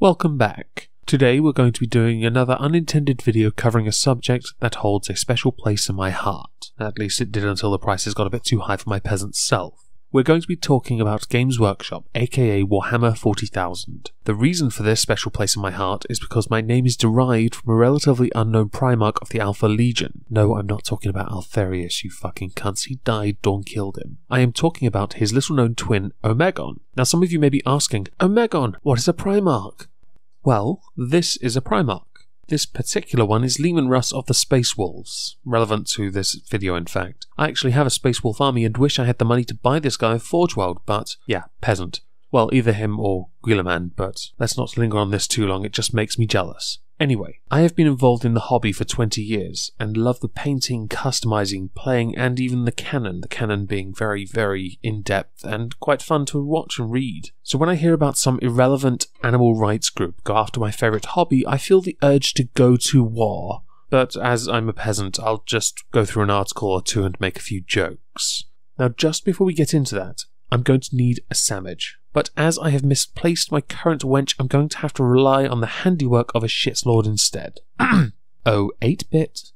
Welcome back. Today we're going to be doing another unintended video covering a subject that holds a special place in my heart. At least it did until the prices got a bit too high for my peasant self. We're going to be talking about Games Workshop, aka Warhammer 40,000. The reason for this special place in my heart is because my name is derived from a relatively unknown Primarch of the Alpha Legion. No, I'm not talking about Altharius, you fucking cunts. He died, Dawn killed him. I am talking about his little-known twin, Omegon. Now some of you may be asking, Omegon, what is a Primarch? Well, this is a Primarch. This particular one is Leman Russ of the Space Wolves. Relevant to this video, in fact. I actually have a Space Wolf army and wish I had the money to buy this guy in Forge World, but yeah, peasant. Well, either him or Guilliman, but let's not linger on this too long, it just makes me jealous. Anyway, I have been involved in the hobby for 20 years, and love the painting, customizing, playing, and even the canon being very, very in-depth and quite fun to watch and read. So when I hear about some irrelevant animal rights group go after my favourite hobby, I feel the urge to go to war. But as I'm a peasant, I'll just go through an article or two and make a few jokes. Now just before we get into that, I'm going to need a sandwich. But as I have misplaced my current wench, I'm going to have to rely on the handiwork of a shitlord instead. Oh, 8-bit?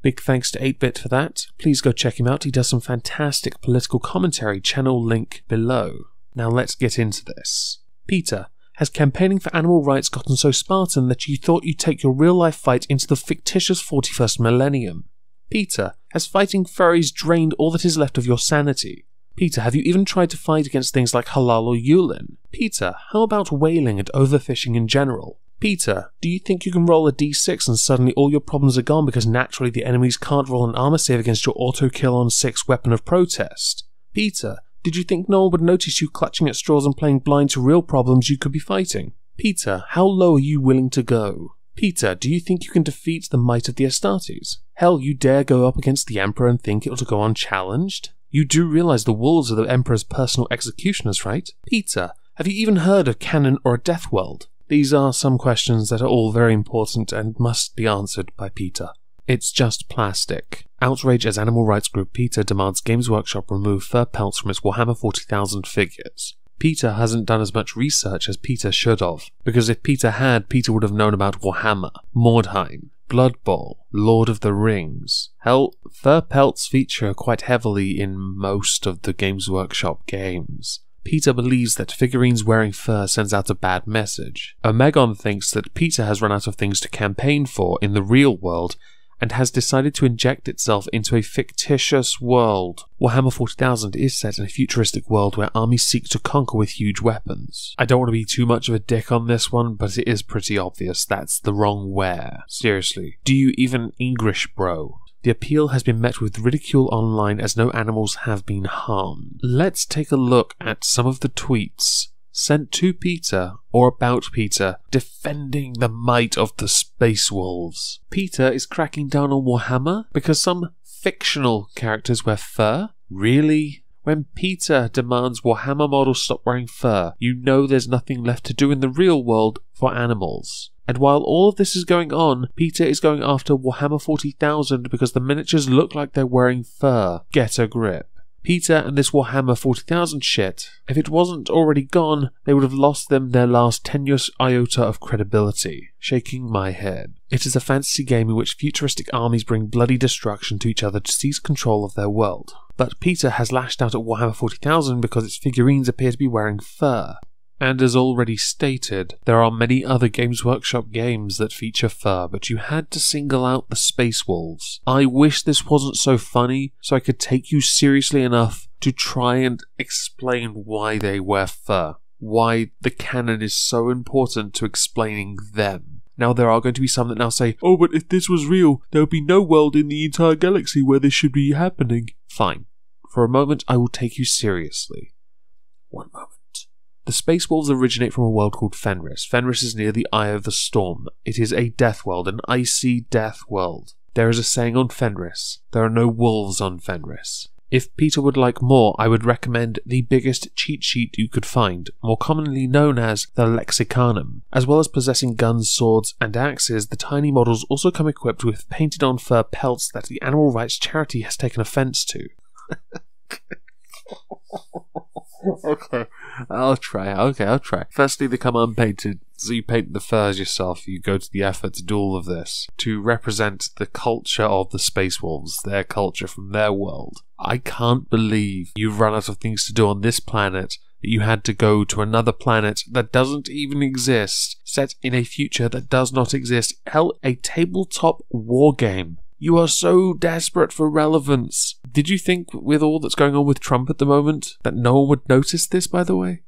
Big thanks to 8-bit for that. Please go check him out, he does some fantastic political commentary, channel link below. Now let's get into this. Peta, has campaigning for animal rights gotten so Spartan that you thought you'd take your real life fight into the fictitious 41st millennium? Peta, has fighting furries drained all that is left of your sanity? Peta, have you even tried to fight against things like Halal or Yulin? Peta, how about whaling and overfishing in general? Peta, do you think you can roll a d6 and suddenly all your problems are gone because naturally the enemies can't roll an armor save against your auto-kill on 6 weapon of protest? Peta, did you think no one would notice you clutching at straws and playing blind to real problems you could be fighting? Peta, how low are you willing to go? Peta, do you think you can defeat the might of the Astartes? Hell, you dare go up against the Emperor and think it'll go unchallenged? You do realize the wolves are the Emperor's personal executioners, right? Peta, have you even heard of canon or a death world? These are some questions that are all very important and must be answered by Peta. It's just plastic. Outrage as animal rights group Peta demands Games Workshop remove fur pelts from its Warhammer 40,000 figures. Peta hasn't done as much research as Peta should have, because if Peta had, Peta would have known about Warhammer, Mordheim, Blood Bowl, Lord of the Rings. Hell, fur pelts feature quite heavily in most of the Games Workshop games. Peta believes that figurines wearing fur sends out a bad message. Omegon thinks that Peta has run out of things to campaign for in the real world and has decided to inject itself into a fictitious world. Warhammer 40,000 is set in a futuristic world where armies seek to conquer with huge weapons. I don't want to be too much of a dick on this one, but it is pretty obvious that's the wrong wear. Seriously, do you even English, bro? The appeal has been met with ridicule online as no animals have been harmed. Let's take a look at some of the tweets sent to Peta or about Peta defending the might of the Space Wolves. Peta is cracking down on Warhammer because some fictional characters wear fur? Really? When Peta demands Warhammer models stop wearing fur, you know there's nothing left to do in the real world for animals. And while all of this is going on, Peta is going after Warhammer 40,000 because the miniatures look like they're wearing fur. Get a grip. Peta and this Warhammer 40,000 shit, if it wasn't already gone, they would have lost them their last tenuous iota of credibility. Shaking my head. It is a fantasy game in which futuristic armies bring bloody destruction to each other to seize control of their world. But Peta has lashed out at Warhammer 40,000 because its figurines appear to be wearing fur. And as already stated, there are many other Games Workshop games that feature fur, but you had to single out the Space Wolves. I wish this wasn't so funny, so I could take you seriously enough to try and explain why they wear fur. Why the canon is so important to explaining them. Now there are going to be some that now say, oh, but if this was real, there would be no world in the entire galaxy where this should be happening. Fine. For a moment, I will take you seriously. One moment. The Space Wolves originate from a world called Fenris. Fenris is near the Eye of the Storm. It is a death world, an icy death world. There is a saying on Fenris, there are no wolves on Fenris. If Peter would like more, I would recommend the biggest cheat sheet you could find, more commonly known as the Lexicanum. As well as possessing guns, swords, and axes, the tiny models also come equipped with painted-on fur pelts that the animal rights charity has taken offense to. Okay, I'll try. Firstly, they come unpainted, so you paint the furs yourself. You go to the effort to do all of this to represent the culture of the Space Wolves, their culture from their world. I can't believe you've run out of things to do on this planet, that you had to go to another planet that doesn't even exist, set in a future that does not exist. Hell, a tabletop war game. You are so desperate for relevance. Did you think, with all that's going on with Trump at the moment, that no one would notice this, by the way?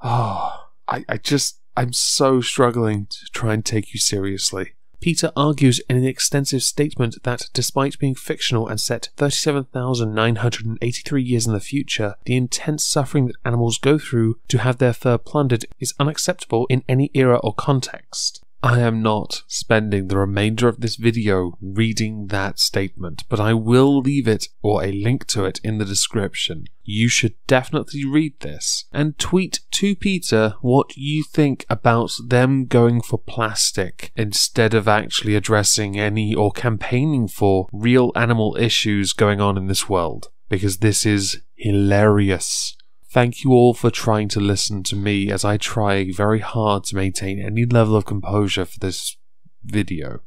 I'm so struggling to try and take you seriously. Peter argues in an extensive statement that despite being fictional and set 37,983 years in the future, the intense suffering that animals go through to have their fur plundered is unacceptable in any era or context. I am not spending the remainder of this video reading that statement, but I will leave it or a link to it in the description. You should definitely read this and tweet to Peter what you think about them going for plastic instead of actually addressing any or campaigning for real animal issues going on in this world, because this is hilarious. Thank you all for trying to listen to me as I try very hard to maintain any level of composure for this video.